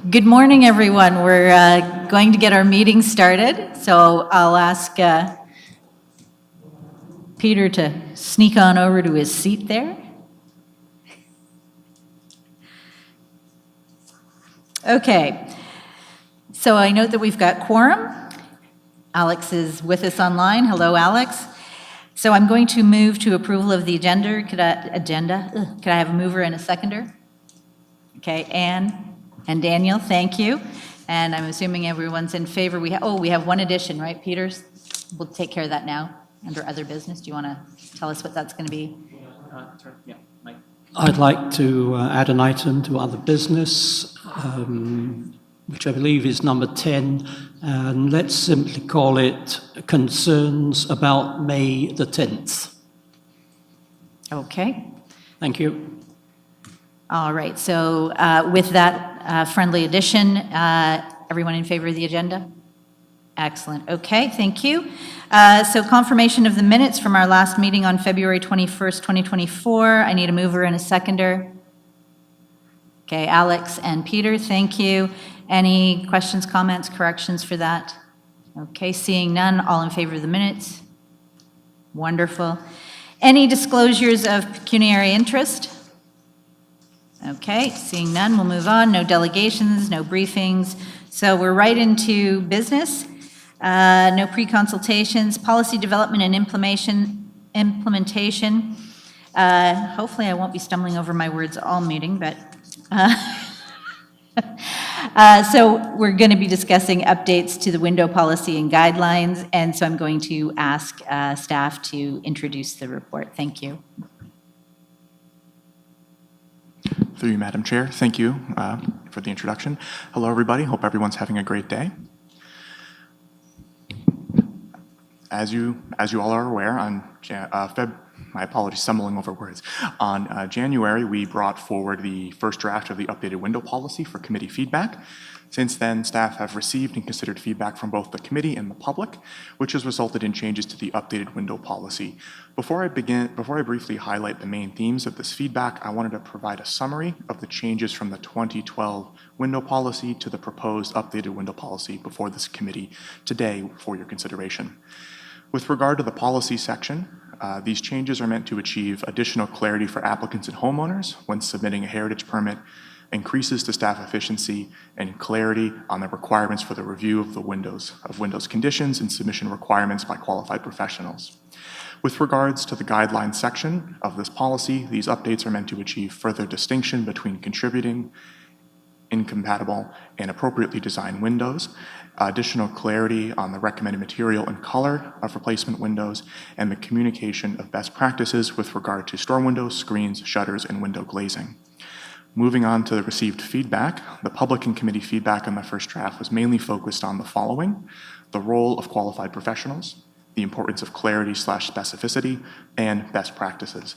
Good morning, everyone. We're going to get our meeting started, so I'll ask Peter to sneak on over to his seat there. Okay, so I note that we've got quorum. Alex is with us online. Hello, Alex. So I'm going to move to approval of the agenda. Could I have a mover and a seconder? Okay, Anne and Daniel, thank you. And I'm assuming everyone's in favor. We have one addition, right, Peters? We'll take care of that now under other business. Do you want to tell us what that's going to be? Yeah, Mike. I'd like to add an item to other business, which I believe is number 10, and let's simply call it concerns about May the 10th. Okay. Thank you. All right, so with that friendly addition, everyone in favor of the agenda? Excellent. Okay, thank you. So confirmation of the minutes from our last meeting on February 21st, 2024. I need a mover and a seconder. Okay, Alex and Peter, thank you. Any questions, comments, corrections for that? Okay, seeing none, all in favor of the minutes? Wonderful. Any disclosures of pecuniary interest? Okay, seeing none, we'll move on. No delegations, no briefings. So we're right into business. No pre-consultations, policy development and implementation. Hopefully I won't be stumbling over my words all meeting, but so we're going to be discussing updates to the window policy and guidelines, and so I'm going to ask staff to introduce the report. Thank you. Through you, Madam Chair, thank you for the introduction. Hello, everybody. Hope everyone's having a great day. As you all are aware, on my apologies, stumbling over words. On January, we brought forward the first draft of the updated window policy for committee feedback. Since then, staff have received and considered feedback from both the committee and the public, which has resulted in changes to the updated window policy. Before I briefly highlight the main themes of this feedback, I wanted to provide a summary of the changes from the 2012 window policy to the proposed updated window policy before this committee today for your consideration. With regard to the policy section, these changes are meant to achieve additional clarity for applicants and homeowners when submitting a heritage permit, increases to staff efficiency, and clarity on the requirements for the review of the windows conditions and submission requirements by qualified professionals. With regards to the guidelines section of this policy, these updates are meant to achieve further distinction between contributing, incompatible, and appropriately designed windows, additional clarity on the recommended material and color of replacement windows, and the communication of best practices with regard to storm windows, screens, shutters, and window glazing. Moving on to the received feedback, the public and committee feedback on the first draft was mainly focused on the following: the role of qualified professionals, the importance of clarity/specificity, and best practices.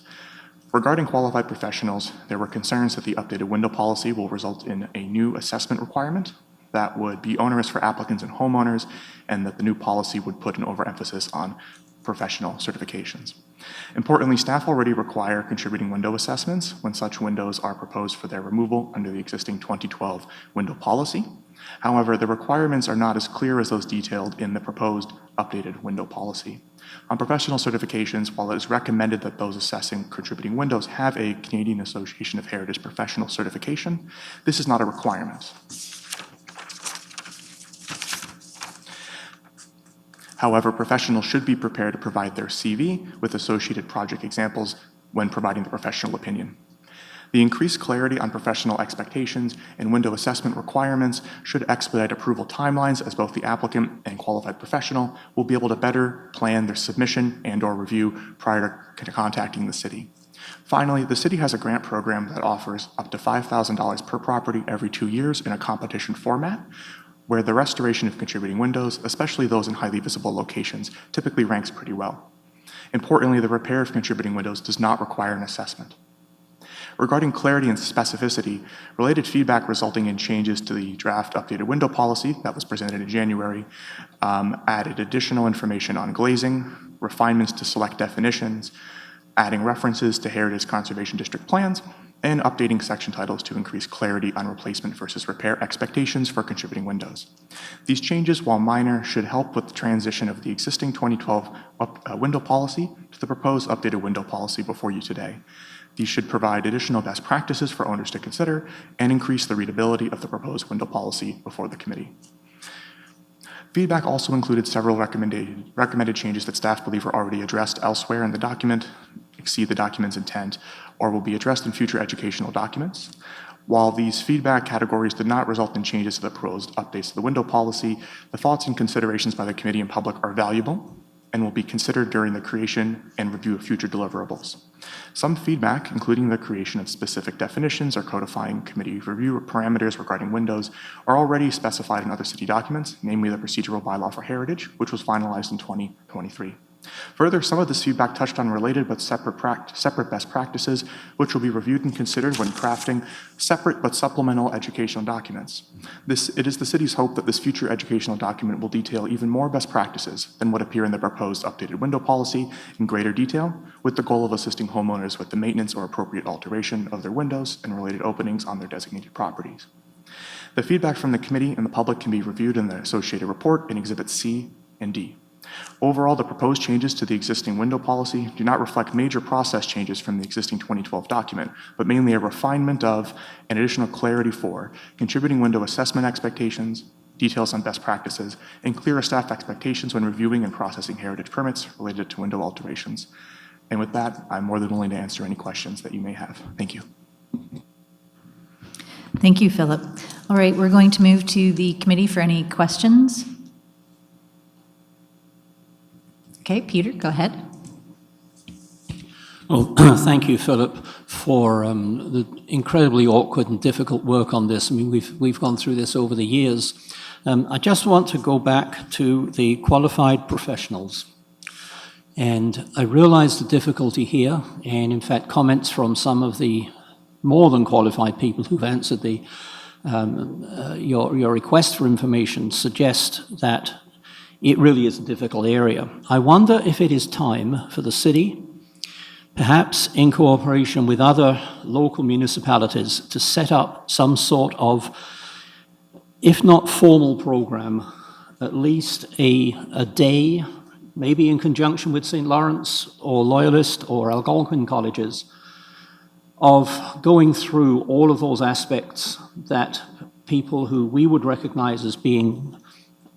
Regarding qualified professionals, there were concerns that the updated window policy will result in a new assessment requirement that would be onerous for applicants and homeowners, and that the new policy would put an overemphasis on professional certifications. Importantly, staff already require contributing window assessments when such windows are proposed for their removal under the existing 2012 window policy. However, the requirements are not as clear as those detailed in the proposed updated window policy. On professional certifications, while it is recommended that those assessing contributing windows have a Canadian Association of Heritage professional certification, this is not a requirement. However, professionals should be prepared to provide their CV with associated project examples when providing the professional opinion. The increased clarity on professional expectations and window assessment requirements should expedite approval timelines, as both the applicant and qualified professional will be able to better plan their submission and/or review prior to contacting the city. Finally, the city has a grant program that offers up to $5,000 per property every 2 years in a competition format, where the restoration of contributing windows, especially those in highly visible locations, typically ranks pretty well. Importantly, the repair of contributing windows does not require an assessment. Regarding clarity and specificity, related feedback resulting in changes to the draft updated window policy that was presented in January added additional information on glazing, refinements to select definitions, adding references to Heritage Conservation District plans, and updating section titles to increase clarity on replacement versus repair expectations for contributing windows. These changes, while minor, should help with the transition of the existing 2012 window policy to the proposed updated window policy before you today. These should provide additional best practices for owners to consider and increase the readability of the proposed window policy before the committee. Feedback also included several recommended changes that staff believe are already addressed elsewhere in the document, exceed the document's intent, or will be addressed in future educational documents. While these feedback categories did not result in changes to the proposed updates to the window policy, the thoughts and considerations by the committee and public are valuable and will be considered during the creation and review of future deliverables. Some feedback, including the creation of specific definitions or codifying committee review parameters regarding windows, are already specified in other city documents, namely the procedural bylaw for heritage, which was finalized in 2023. Further, some of this feedback touched on related but separate best practices, which will be reviewed and considered when crafting separate but supplemental educational documents. It is the city's hope that this future educational document will detail even more best practices than what appear in the proposed updated window policy in greater detail, with the goal of assisting homeowners with the maintenance or appropriate alteration of their windows and related openings on their designated properties. The feedback from the committee and the public can be reviewed in the associated report in Exhibits C and D. Overall, the proposed changes to the existing window policy do not reflect major process changes from the existing 2012 document, but mainly a refinement of and additional clarity for contributing window assessment expectations, details on best practices, and clearer staff expectations when reviewing and processing heritage permits related to window alterations. And with that, I'm more than willing to answer any questions that you may have. Thank you. Thank you, Philip. All right, we're going to move to the committee for any questions. Okay, Peter, go ahead. Well, thank you, Philip, for the incredibly awkward and difficult work on this. I mean, we've gone through this over the years. I just want to go back to the qualified professionals. And I realize the difficulty here, and in fact, comments from some of the more than qualified people who've answered your request for information suggest that it really is a difficult area. I wonder if it is time for the city, perhaps in cooperation with other local municipalities, to set up some sort of, if not formal program, at least a day, maybe in conjunction with St. Lawrence or Loyalist or Algonquin colleges, of going through all of those aspects that people who we would recognize as being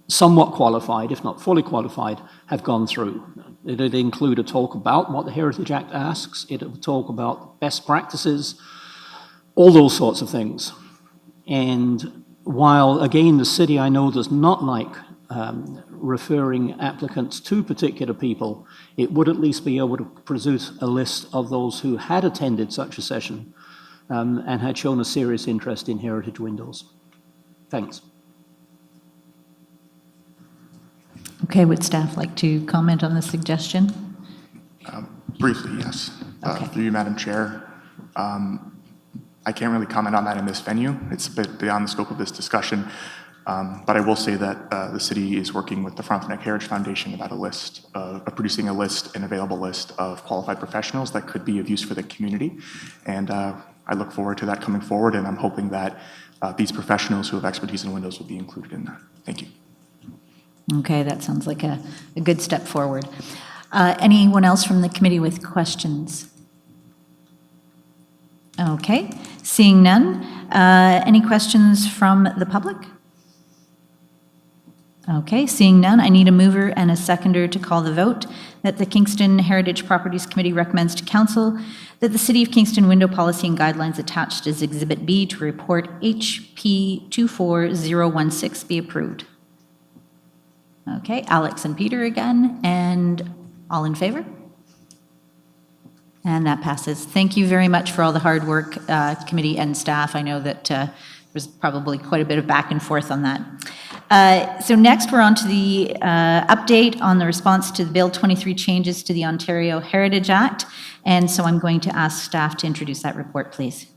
somewhat qualified, if not fully qualified, have gone through. It would include a talk about what the Heritage Act asks, it would talk about best practices, all those sorts of things. And while, again, the city, I know, does not like referring applicants to particular people, it would at least be able to produce a list of those who had attended such a session and had shown a serious interest in heritage windows. Thanks. Okay, would staff like to comment on the suggestion? Briefly, yes. Okay. Through you, Madam Chair. I can't really comment on that in this venue. It's a bit beyond the scope of this discussion. But I will say that the city is working with the Frontenac Heritage Foundation about a list, producing a list, an available list of qualified professionals that could be of use for the community. And I look forward to that coming forward, and I'm hoping that these professionals who have expertise in windows will be included in that. Thank you. Okay, that sounds like a good step forward. Anyone else from the committee with questions? Okay, seeing none. Any questions from the public? Okay, seeing none, I need a mover and a seconder to call the vote that the Kingston Heritage Properties Committee recommends to Council that the City of Kingston window policy and guidelines attached as Exhibit B to Report HP 24016 be approved. Okay, Alex and Peter again, and all in favor? And that passes. Thank you very much for all the hard work, committee and staff. I know that there's probably quite a bit of back and forth on that. So next, we're on to the update on the response to the Bill 23 changes to the Ontario Heritage Act. And so I'm going to ask staff to introduce that report, please.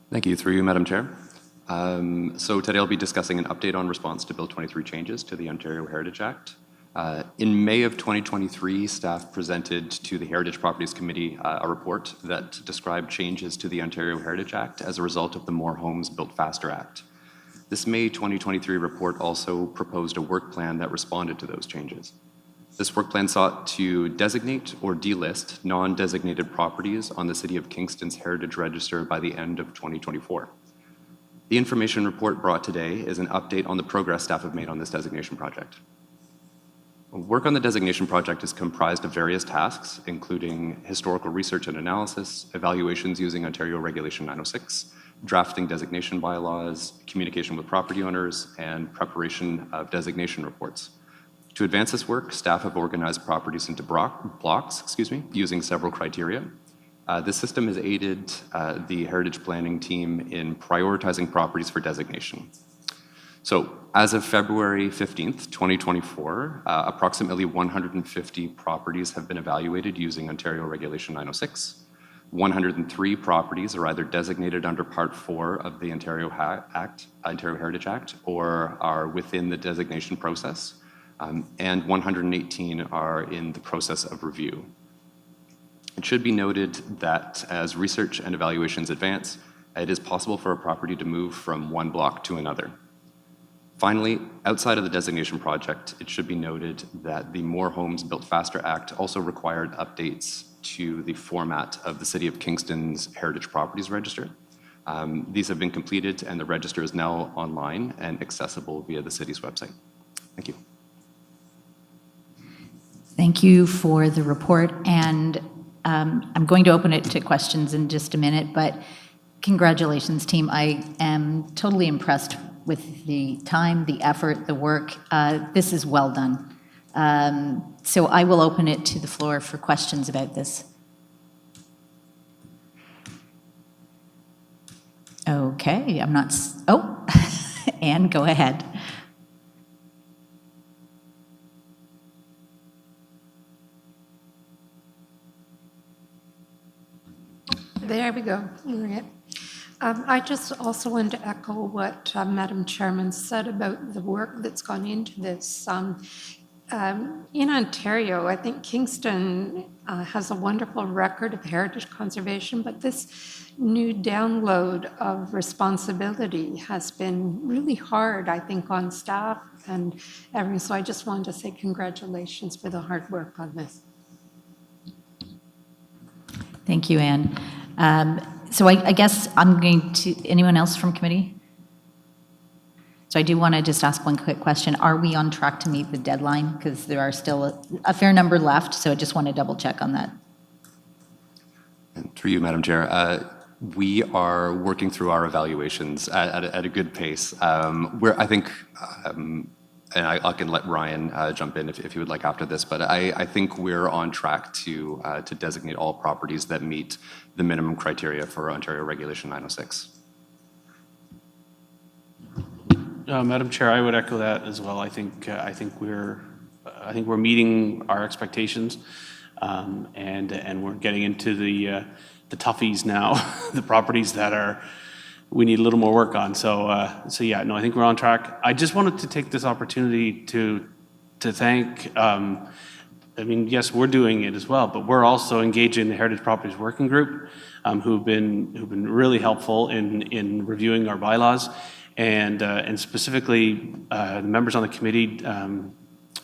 Thank you. Through you, Madam Chair. So today I'll be discussing an update on response to Bill 23 changes to the Ontario Heritage Act. In May of 2023, staff presented to the Heritage Properties Committee a report that described changes to the Ontario Heritage Act as a result of the More Homes Built Faster Act. This May 2023 report also proposed a work plan that responded to those changes. This work plan sought to designate or delist non-designated properties on the City of Kingston's Heritage Register by the end of 2024. The information report brought today is an update on the progress staff have made on this designation project. Work on the designation project is comprised of various tasks, including historical research and analysis, evaluations using Ontario Regulation 906, drafting designation bylaws, communication with property owners, and preparation of designation reports. To advance this work, staff have organized properties into blocks, using several criteria. This system has aided the heritage planning team in prioritizing properties for designation. So, as of February 15th, 2024, approximately 150 properties have been evaluated using Ontario Regulation 906. 103 properties are either designated under Part 4 of the Ontario Heritage Act, or are within the designation process, and 118 are in the process of review. It should be noted that as research and evaluations advance, it is possible for a property to move from one block to another. Finally, outside of the designation project, it should be noted that the More Homes Built Faster Act also required updates to the format of the City of Kingston's Heritage Properties Register. These have been completed, and the register is now online and accessible via the city's website. Thank you. Thank you for the report, and I'm going to open it to questions in just a minute, but congratulations, team. I am totally impressed with the time, the effort, the work. This is well done. So I will open it to the floor for questions about this. Okay, I'm not, oh, Anne, go ahead. There we go. I just also want to echo what Madam Chairman said about the work that's gone into this. In Ontario, I think Kingston has a wonderful record of heritage conservation, but this new download of responsibility has been really hard, I think, on staff and everything. So I just wanted to say congratulations for the hard work on this. Thank you, Anne. So I guess I'm going to, anyone else from committee? So I do want to just ask one quick question. Are we on track to meet the deadline? Because there are still a fair number left, so I just want to double check on that. And through you, Madam Chair, we are working through our evaluations at a good pace. I think, and I can let Ryan jump in if he would like after this, but I think we're on track to designate all properties that meet the minimum criteria for Ontario Regulation 906. Madam Chair, I would echo that as well. I think we're meeting our expectations, and we're getting into the toughies now, the properties that we need a little more work on. So yeah, no, I think we're on track. I just wanted to take this opportunity to thank. I mean, yes, we're doing it as well, but we're also engaging the Heritage Properties Working Group, who've been really helpful in reviewing our bylaws, and specifically the members on the committee,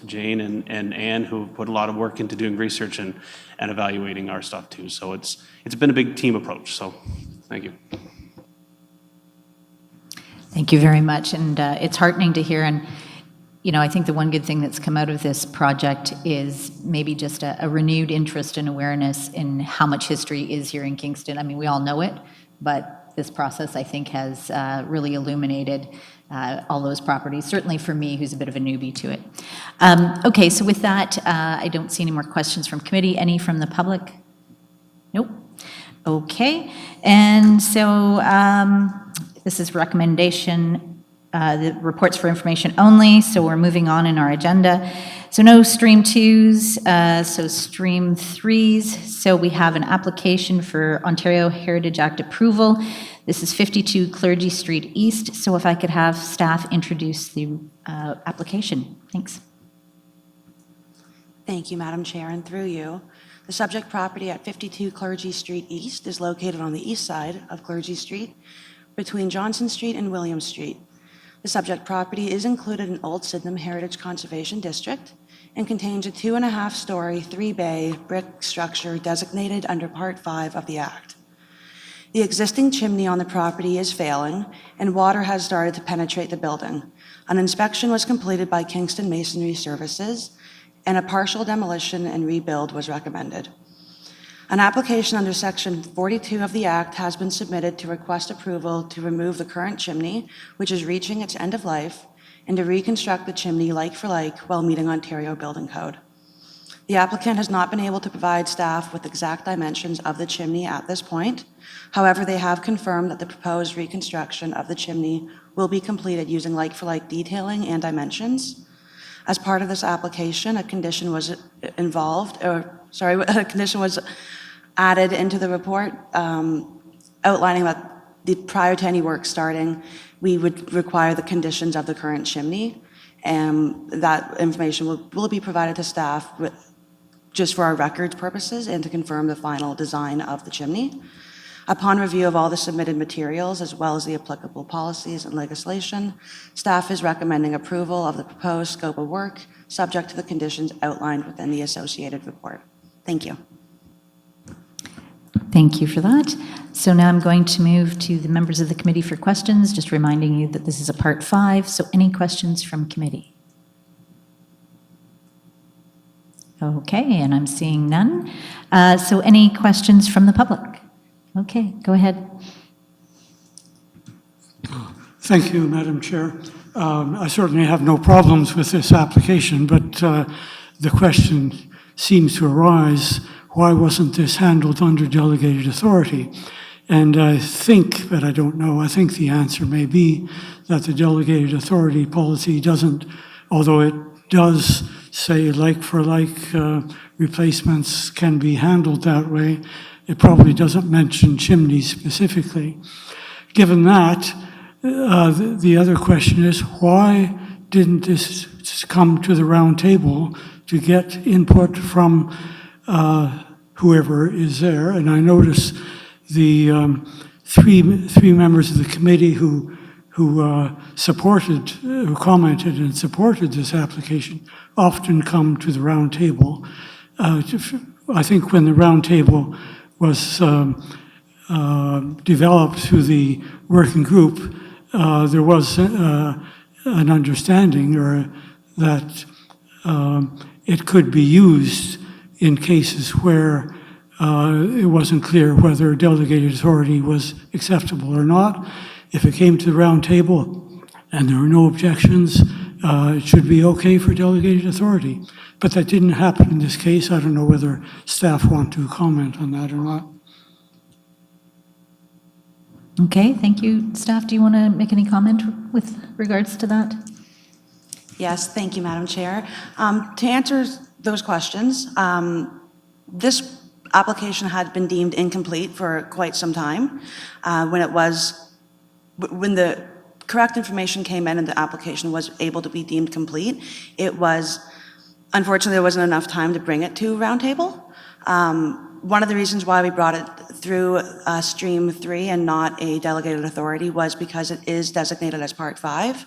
Jane and Anne, who have put a lot of work into doing research and evaluating our stuff too. So it's been a big team approach. So thank you. Thank you very much, and it's heartening to hear. And I think the one good thing that's come out of this project is maybe just a renewed interest and awareness in how much history is here in Kingston. I mean, we all know it, but this process, I think, has really illuminated all those properties, certainly for me, who's a bit of a newbie to it. Okay, so with that, I don't see any more questions from committee. Any from the public? Nope. Okay, and so this is recommendation, the reports for information only, so we're moving on in our agenda. So no stream 2s, so stream 3s. So we have an application for Ontario Heritage Act approval. This is 52 Clergy Street East. So if I could have staff introduce the application. Thanks. Thank you, Madam Chair, and through you. The subject property at 52 Clergy Street East is located on the east side of Clergy Street between Johnson Street and William Street. The subject property is included in Old Sydenham Heritage Conservation District and contains a 2.5-story, 3-bay brick structure designated under Part 5 of the Act. The existing chimney on the property is failing, and water has started to penetrate the building. An inspection was completed by Kingston Masonry Services, and a partial demolition and rebuild was recommended. An application under Section 42 of the Act has been submitted to request approval to remove the current chimney, which is reaching its end of life, and to reconstruct the chimney like for like while meeting Ontario Building Code. The applicant has not been able to provide staff with exact dimensions of the chimney at this point. However, they have confirmed that the proposed reconstruction of the chimney will be completed using like for like detailing and dimensions. As part of this application, a condition was added into the report outlining that prior to any work starting, we would require the conditions of the current chimney, and that information will be provided to staff just for our records purposes and to confirm the final design of the chimney. Upon review of all the submitted materials, as well as the applicable policies and legislation, staff is recommending approval of the proposed scope of work, subject to the conditions outlined within the associated report. Thank you. Thank you for that. So now I'm going to move to the members of the committee for questions, just reminding you that this is a Part 5, so any questions from committee? Okay, and I'm seeing none. So any questions from the public? Okay, go ahead. Thank you, Madam Chair. I certainly have no problems with this application, but the question seems to arise, why wasn't this handled under delegated authority? And I think, but I don't know, I think the answer may be that the delegated authority policy doesn't, although it does say like for like replacements can be handled that way, it probably doesn't mention chimneys specifically. Given that, the other question is, why didn't this come to the round table to get input from whoever is there? And I notice the three members of the committee who commented and supported this application often come to the round table. I think when the round table was developed through the working group, there was an understanding that it could be used in cases where it wasn't clear whether delegated authority was acceptable or not. If it came to the round table and there were no objections, it should be okay for delegated authority. But that didn't happen in this case. I don't know whether staff want to comment on that or not. Okay, thank you. Staff, do you want to make any comment with regards to that? Yes, thank you, Madam Chair. To answer those questions, this application had been deemed incomplete for quite some time. When the correct information came in and the application was able to be deemed complete, unfortunately, there wasn't enough time to bring it to Roundtable. One of the reasons why we brought it through Stream 3 and not a delegated authority was because it is designated as Part 5,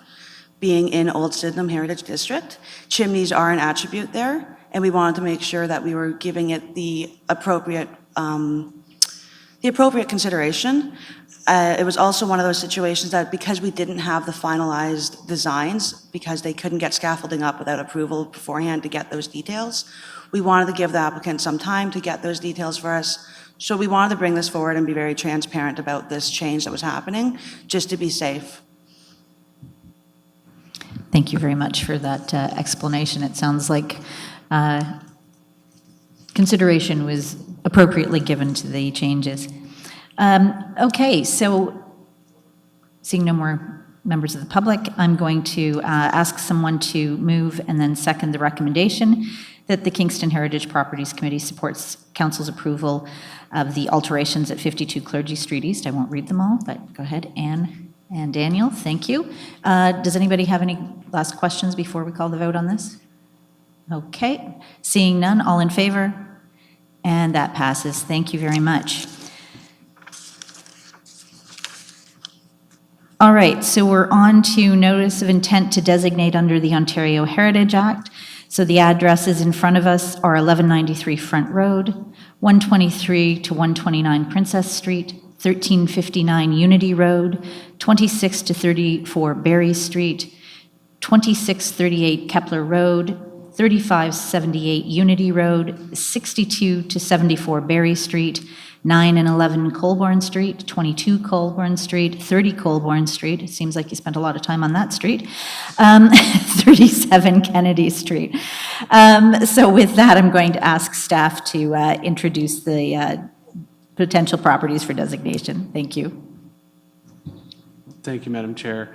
being in Old Sydenham Heritage District. Chimneys are an attribute there, and we wanted to make sure that we were giving it the appropriate consideration. It was also one of those situations that because we didn't have the finalized designs, because they couldn't get scaffolding up without approval beforehand to get those details, we wanted to give the applicant some time to get those details for us. So we wanted to bring this forward and be very transparent about this change that was happening, just to be safe. Thank you very much for that explanation. It sounds like consideration was appropriately given to the changes. Okay, so seeing no more members of the public, I'm going to ask someone to move and then second the recommendation that the Kingston Heritage Properties Committee supports Council's approval of the alterations at 52 Clergy Street East. I won't read them all, but go ahead, Anne and Daniel, thank you. Does anybody have any last questions before we call the vote on this? Okay, seeing none, all in favor? And that passes. Thank you very much. All right, so we're on to notice of intent to designate under the Ontario Heritage Act. So the addresses in front of us are 1193 Front Road, 123 to 129 Princess Street, 1359 Unity Road, 26 to 34 Berry Street, 2638 Kepler Road, 3578 Unity Road, 62 to 74 Berry Street, 9 and 11 Colborne Street, 22 Colborne Street, 30 Colborne Street, it seems like you spent a lot of time on that street, 37 Kennedy Street. So with that, I'm going to ask staff to introduce the potential properties for designation. Thank you. Thank you, Madam Chair.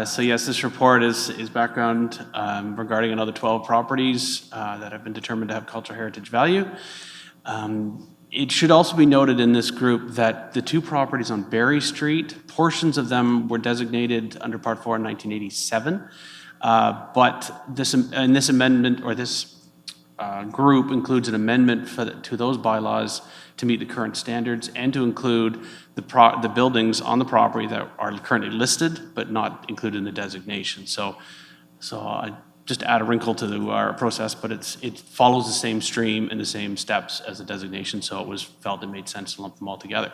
So yes, this report is background regarding another 12 properties that have been determined to have cultural heritage value. It should also be noted in this group that the two properties on Berry Street, portions of them were designated under Part 4 in 1987, but this amendment, or this group includes an amendment to those bylaws to meet the current standards and to include the buildings on the property that are currently listed but not included in the designation. So I just add a wrinkle to our process, but it follows the same stream and the same steps as the designation, so it was felt it made sense to lump them all together.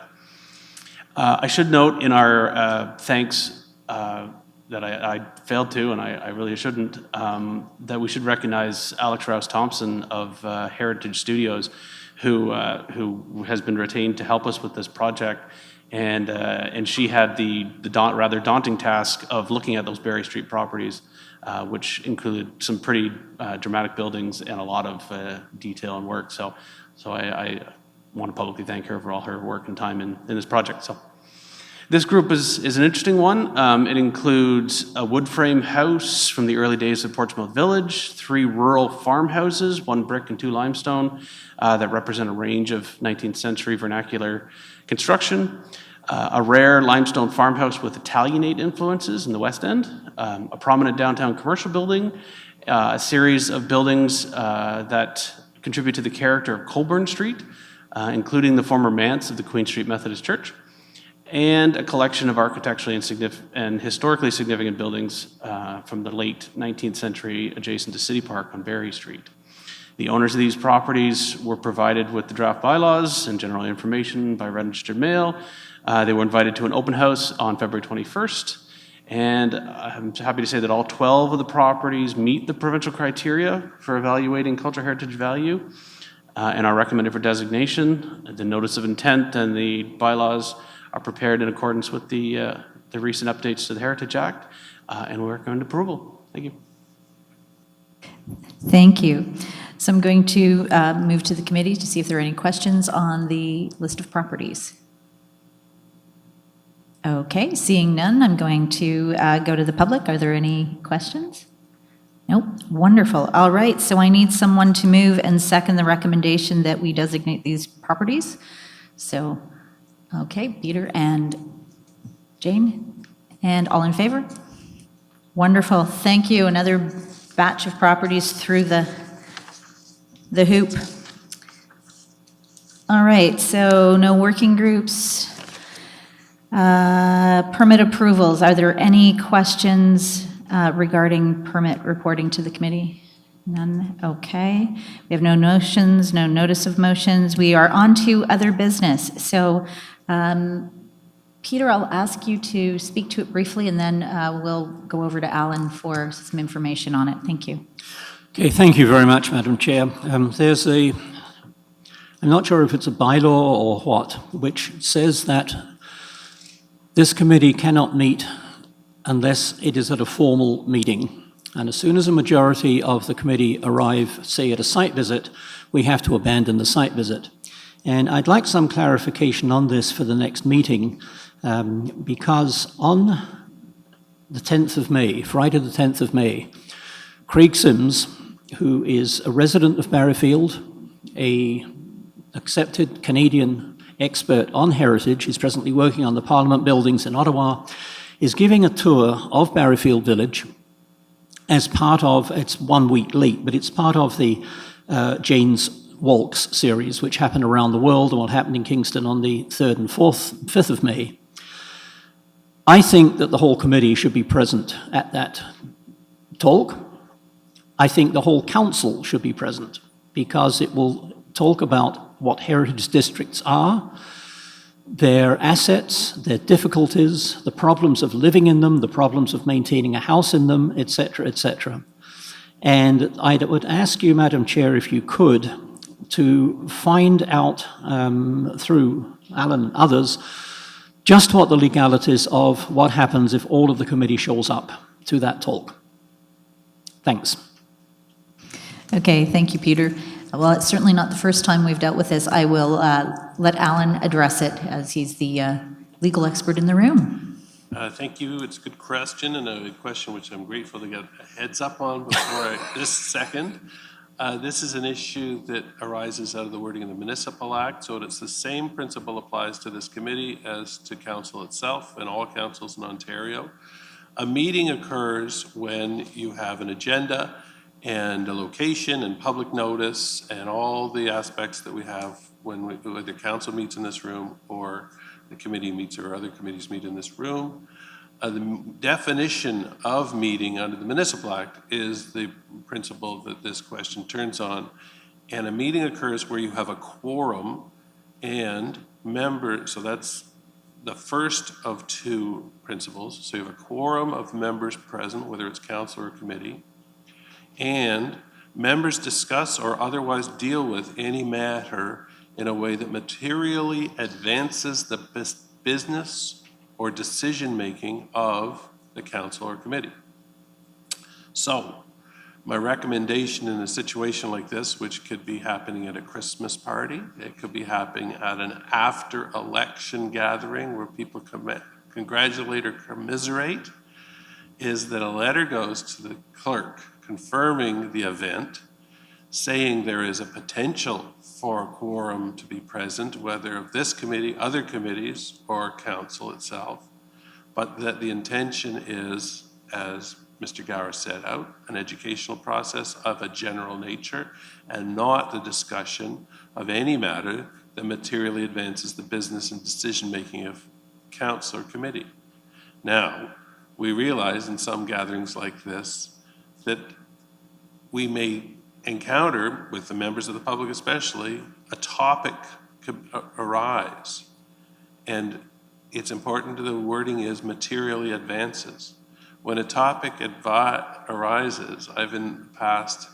I should note in our thanks that I failed to, and I really shouldn't, that we should recognize Alex Rouse-Thompson of Heritage Studios, who has been retained to help us with this project. And she had the rather daunting task of looking at those Berry Street properties, which included some pretty dramatic buildings and a lot of detail and work. So I want to publicly thank her for all her work and time in this project. So this group is an interesting one. It includes a wood frame house from the early days of Portsmouth Village, 3 rural farmhouses, 1 brick and 2 limestone, that represent a range of 19th century vernacular construction, a rare limestone farmhouse with Italianate influences in the West End, a prominent downtown commercial building, a series of buildings that contribute to the character of Colborne Street, including the former manse of the Queen Street Methodist Church, and a collection of architecturally and historically significant buildings from the late 19th century adjacent to City Park on Berry Street. The owners of these properties were provided with the draft bylaws and general information by registered mail. They were invited to an open house on February 21st, and I'm happy to say that all 12 of the properties meet the provincial criteria for evaluating cultural heritage value and are recommended for designation. The notice of intent and the bylaws are prepared in accordance with the recent updates to the Heritage Act, and we recommend approval. Thank you. Thank you. So I'm going to move to the committee to see if there are any questions on the list of properties. Okay, seeing none, I'm going to go to the public. Are there any questions? Nope. Wonderful. All right, so I need someone to move and second the recommendation that we designate these properties. So, okay, Peter and Jane, and all in favor? Wonderful. Thank you. Another batch of properties through the hoop. All right, so no working groups. Permit approvals. Are there any questions regarding permit reporting to the committee? None? Okay. We have no motions, no notice of motions. We are on to other business. So, Peter, I'll ask you to speak to it briefly, and then we'll go over to Alan for some information on it. Thank you. Okay, thank you very much, Madam Chair. I'm not sure if it's a bylaw or what, which says that this committee cannot meet unless it is at a formal meeting. And as soon as a majority of the committee arrive, say at a site visit, we have to abandon the site visit. And I'd like some clarification on this for the next meeting, because on the 10th of May, Friday the 10th of May, Craig Sims, who is a resident of Barrowfield, an accepted Canadian expert on heritage, is presently working on the Parliament buildings in Ottawa, is giving a tour of Barrowfield Village as part of, it's 1 week late, but it's part of the Jane's Walks series, which happen around the world and what happened in Kingston on the 3rd and 5th of May. I think that the whole committee should be present at that talk. I think the whole council should be present because it will talk about what heritage districts are, their assets, their difficulties, the problems of living in them, the problems of maintaining a house in them, etc., etc. And I would ask you, Madam Chair, if you could, to find out through Alan and others just what the legalities of what happens if all of the committee shows up to that talk. Thanks. Okay, thank you, Peter. Well, it's certainly not the first time we've dealt with this. I will let Alan address it as he's the legal expert in the room. Thank you. It's a good question and a question which I'm grateful to get a heads up on before this second. This is an issue that arises out of the wording of the Municipal Act, so it's the same principle applies to this committee as to council itself and all councils in Ontario. A meeting occurs when you have an agenda and a location and public notice and all the aspects that we have when whether council meets in this room or the committee meets or other committees meet in this room. The definition of meeting under the Municipal Act is the principle that this question turns on. And a meeting occurs where you have a quorum and members, so that's the first of two principles. So you have a quorum of members present, whether it's council or committee, and members discuss or otherwise deal with any matter in a way that materially advances the business or decision-making of the council or committee. So, my recommendation in a situation like this, which could be happening at a Christmas party, it could be happening at an after-election gathering where people congratulate or commiserate, is that a letter goes to the clerk confirming the event, saying there is a potential for a quorum to be present, whether of this committee, other committees, or council itself, but that the intention is, as Mr. Gower set out, an educational process of a general nature and not the discussion of any matter that materially advances the business and decision-making of council or committee. Now, we realize in some gatherings like this that we may encounter, with the members of the public especially, a topic could arise. And it's important that the wording is materially advances. When a topic arises, I've in the past,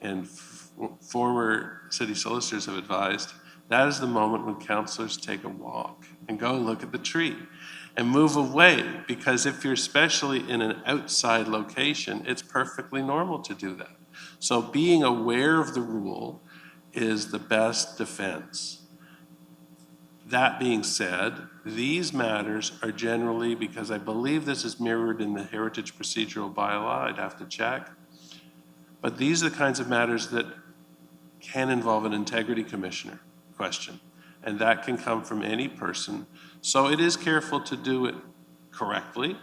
and former city solicitors have advised, that is the moment when councillors take a walk and go look at the tree and move away, because if you're especially in an outside location, it's perfectly normal to do that. So being aware of the rule is the best defense. That being said, these matters are generally, because I believe this is mirrored in the Heritage Procedural Bylaw, I'd have to check, but these are the kinds of matters that can involve an integrity commissioner question, and that can come from any person. So it is careful to do it correctly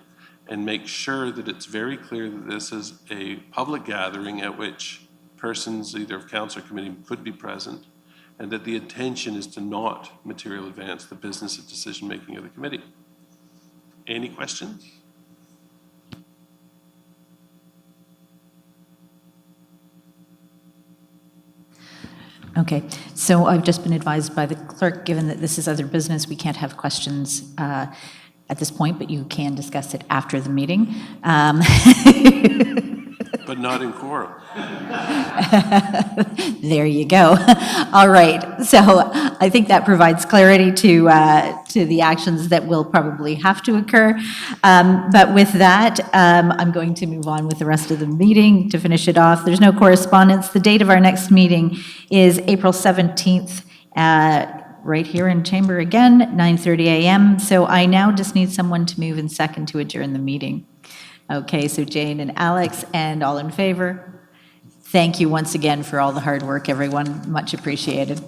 and make sure that it's very clear that this is a public gathering at which persons, either of council or committee, could be present, and that the intention is to not materially advance the business of decision-making of the committee. Any questions? Okay, so I've just been advised by the clerk, given that this is other business, we can't have questions at this point, but you can discuss it after the meeting. But not in quorum. There you go. All right, so I think that provides clarity to the actions that will probably have to occur. But with that, I'm going to move on with the rest of the meeting to finish it off. There's no correspondence. The date of our next meeting is April 17th, right here in chamber again, 9:30 a.m. So I now just need someone to move and second to adjourn the meeting. Okay, so Jane and Alex, and all in favor? Thank you once again for all the hard work, everyone. Much appreciated.